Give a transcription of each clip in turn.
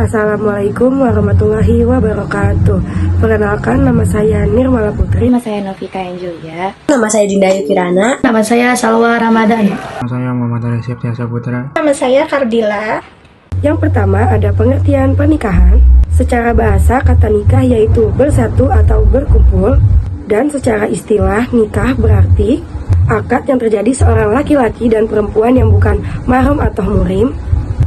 Assalamualaikum warahmatullahi wabarakatuh. Perkenalkan, nama saya Nirmala Putri. Nama saya Novika Angelia. Nama saya Dinda Ayu Kirana. Nama saya Salwa Ramadan. Nama saya Muhammad Resep Tiasa Putra. Nama saya Kardila. Yang pertama ada pengertian pernikahan. Secara bahasa kata nikah yaitu bersatu atau berkumpul. Dan secara istilah nikah berarti akad yang terjadi seorang laki-laki dan perempuan yang bukan mahram atau muhrim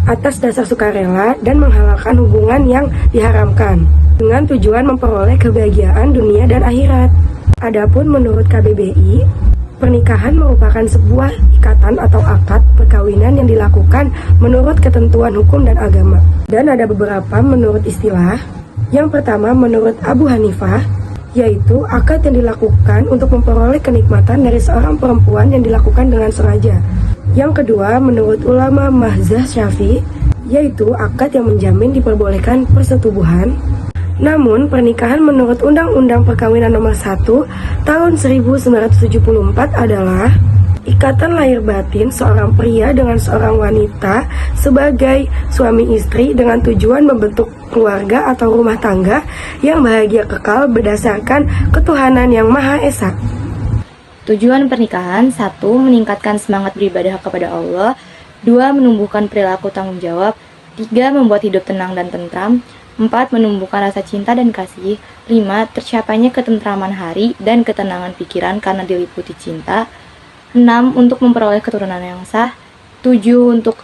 atas dasar sukarela dan menghalalkan hubungan yang diharamkan dengan tujuan memperoleh kebahagiaan dunia dan akhirat. Adapun menurut KBBI, pernikahan merupakan sebuah ikatan atau akad perkawinan yang dilakukan menurut ketentuan hukum dan agama. Dan ada beberapa menurut istilah. Yang pertama menurut Abu Hanifah, yaitu akad yang dilakukan untuk memperoleh kenikmatan dari seorang perempuan yang dilakukan dengan sengaja. Yang kedua, menurut ulama mazhab Syafi'i, yaitu akad yang menjamin diperbolehkan persetubuhan. Namun, pernikahan menurut Undang-Undang Perkawinan Nomor 1 Tahun 1974 adalah ikatan lahir batin seorang pria dengan seorang wanita sebagai suami istri dengan tujuan membentuk keluarga atau rumah tangga yang bahagia kekal berdasarkan ketuhanan yang Maha Esa. Tujuan pernikahan: 1. Meningkatkan semangat beribadah kepada Allah. 2. Menumbuhkan perilaku tanggung jawab. 3. Membuat hidup tenang dan tentram. 4. Menumbuhkan rasa cinta dan kasih. 5. Tercapainya ketentraman hati dan ketenangan pikiran karena diliputi cinta. 6. Untuk memperoleh keturunan yang sah. 7. Untuk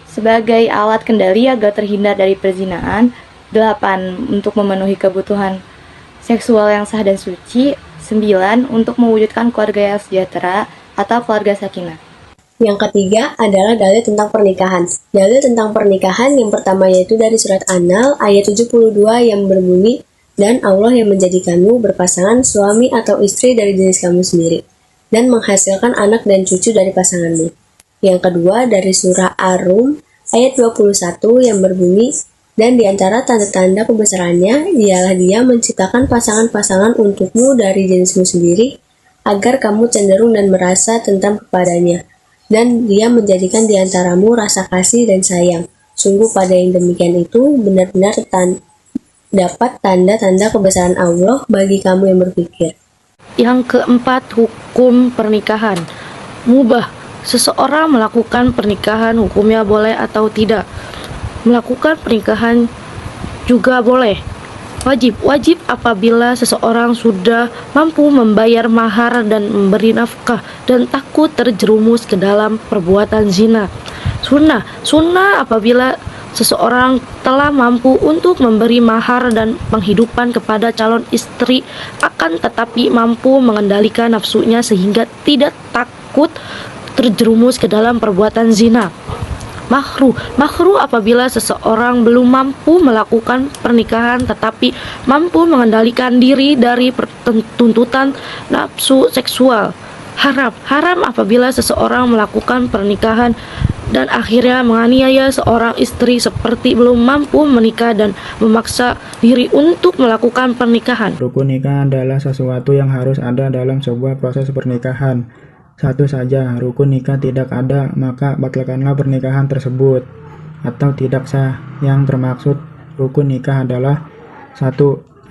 sebagai alat kendali agar terhindar dari perzinaan. 8. Untuk memenuhi kebutuhan seksual yang sah dan suci. 9. Untuk mewujudkan keluarga yang sejahtera atau keluarga sakinah. Yang ketiga adalah dalil tentang pernikahan. Dalil tentang pernikahan yang pertama yaitu dari surat An-Nahl ayat 72 yang berbunyi, "Dan Allah yang menjadikanmu berpasangan suami atau istri dari jenis kamu sendiri, dan menghasilkan anak dan cucu dari pasanganmu." Yang kedua dari surah Ar-Rum ayat 21 yang berbunyi, "Dan di antara tanda-tanda kebesarannya, ialah Dia menciptakan pasangan-pasangan untukmu dari jenismu sendiri, agar kamu cenderung dan merasa tentram kepadanya. Dan Dia menjadikan di antaramu rasa kasih dan sayang. Sungguh pada yang demikian itu, benar-benar dapat tanda-tanda kebesaran Allah bagi kamu yang berpikir." Yang keempat, hukum pernikahan. Mubah. Seseorang melakukan pernikahan hukumnya boleh atau tidak. Melakukan pernikahan juga boleh. Wajib apabila seseorang sudah mampu membayar mahar dan memberi nafkah dan takut terjerumus ke dalam perbuatan zina. Sunnah apabila seseorang telah mampu untuk memberi mahar dan penghidupan kepada calon istri, akan tetapi mampu mengendalikan nafsunya sehingga tidak takut terjerumus ke dalam perbuatan zina. Makruh apabila seseorang belum mampu melakukan pernikahan tetapi mampu mengendalikan diri dari tuntutan nafsu seksual. Haram apabila seseorang melakukan pernikahan dan akhirnya menganiaya seorang istri seperti belum mampu menikah dan memaksa diri untuk melakukan pernikahan. Rukun nikah adalah sesuatu yang harus ada dalam sebuah proses pernikahan. Satu saja rukun nikah tidak ada, maka batalkanlah pernikahan tersebut atau tidak sah. Yang termaksud rukun nikah adalah: 1.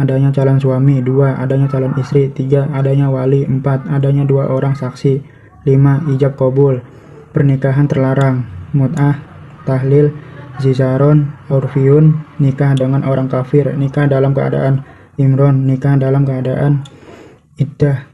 Adanya calon suami. 2. Adanya calon istri. 3. Adanya wali. 4. Adanya 2 orang saksi. 5. Ijab kabul. Pernikahan terlarang: mut'ah, tahlil, zisaron, urfiyun, nikah dengan orang kafir, nikah dalam keadaan imron, nikah dalam keadaan iddah.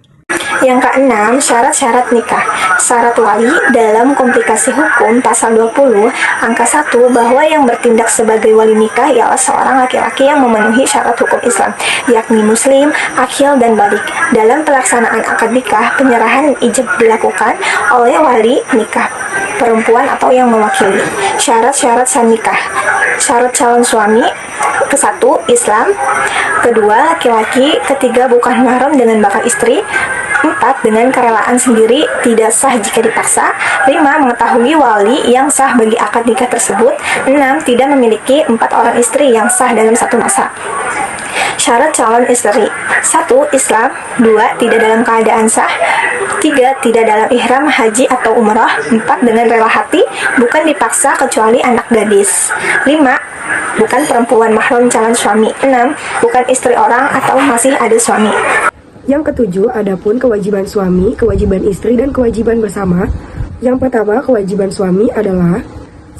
Yang keenam, syarat-syarat nikah. Syarat wali dalam komplikasi hukum pasal 20 angka 1 bahwa yang bertindak sebagai wali nikah ialah seorang laki-laki yang memenuhi syarat hukum Islam, yakni muslim, akil, dan balik. Dalam pelaksanaan akad nikah, penyerahan ijab dilakukan oleh wali nikah perempuan atau yang mewakili. Syarat-syarat sah nikah. Syarat calon suami: ke-1 Islam, kedua laki-laki, ketiga bukan mahram dengan bakal istri, 4. Dengan kerelaan sendiri, tidak sah jika dipaksa. 5. Mengetahui wali yang sah bagi akad nikah tersebut. 6. Tidak memiliki 4 orang istri yang sah dalam satu masa. Syarat calon istri: 1. Islam. 2. Tidak dalam keadaan sah. 3. Tidak dalam ihram haji atau umrah. 4. Dengan rela hati, bukan dipaksa kecuali anak gadis. 5. Bukan perempuan mahram calon suami. 6. Bukan istri orang atau masih ada suami. Yang ketujuh, adapun kewajiban suami, kewajiban istri, dan kewajiban bersama. Yang pertama, kewajiban suami adalah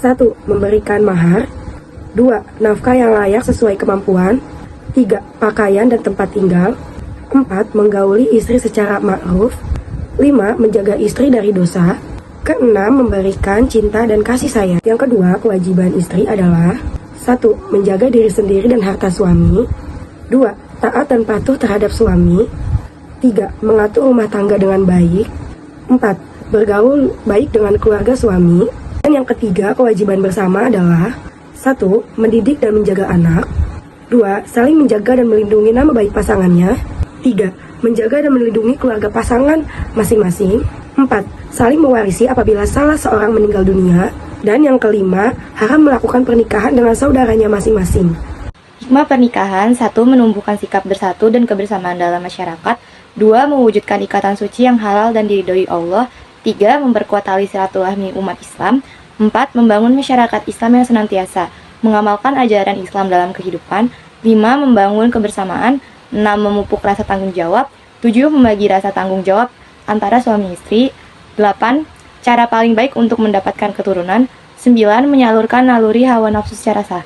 1. Memberikan mahar. 2. Nafkah yang layak sesuai kemampuan. 3. Pakaian dan tempat tinggal. 4. Menggauli istri secara ma'ruf. 5. Menjaga istri dari dosa. Keenam, memberikan cinta dan kasih sayang. Yang kedua, kewajiban istri adalah 1. Menjaga diri sendiri dan harta suami. 2. Taat dan patuh terhadap suami. 3. Mengatur rumah tangga dengan baik. 4. Bergaul baik dengan keluarga suami. Dan yang ketiga, kewajiban bersama adalah 1. Mendidik dan menjaga anak. 2. Saling menjaga dan melindungi nama baik pasangannya. 3. Menjaga dan melindungi keluarga pasangan masing-masing. 4. Saling mewarisi apabila salah seorang meninggal dunia. Dan yang kelima, haram melakukan pernikahan dengan saudaranya masing-masing. Hikmah pernikahan: 1. Menumbuhkan sikap bersatu dan kebersamaan dalam masyarakat. 2. Mewujudkan ikatan suci yang halal dan diridhoi Allah. 3. Memperkuat tali silaturahmi umat Islam. 4. Membangun masyarakat Islam yang senantiasa mengamalkan ajaran Islam dalam kehidupan. 5. Membangun kebersamaan. 6. Memupuk rasa tanggung jawab. 7. Membagi rasa tanggung jawab antara suami istri. 8. Cara paling baik untuk mendapatkan keturunan. 9. Menyalurkan naluri hawa nafsu secara sah.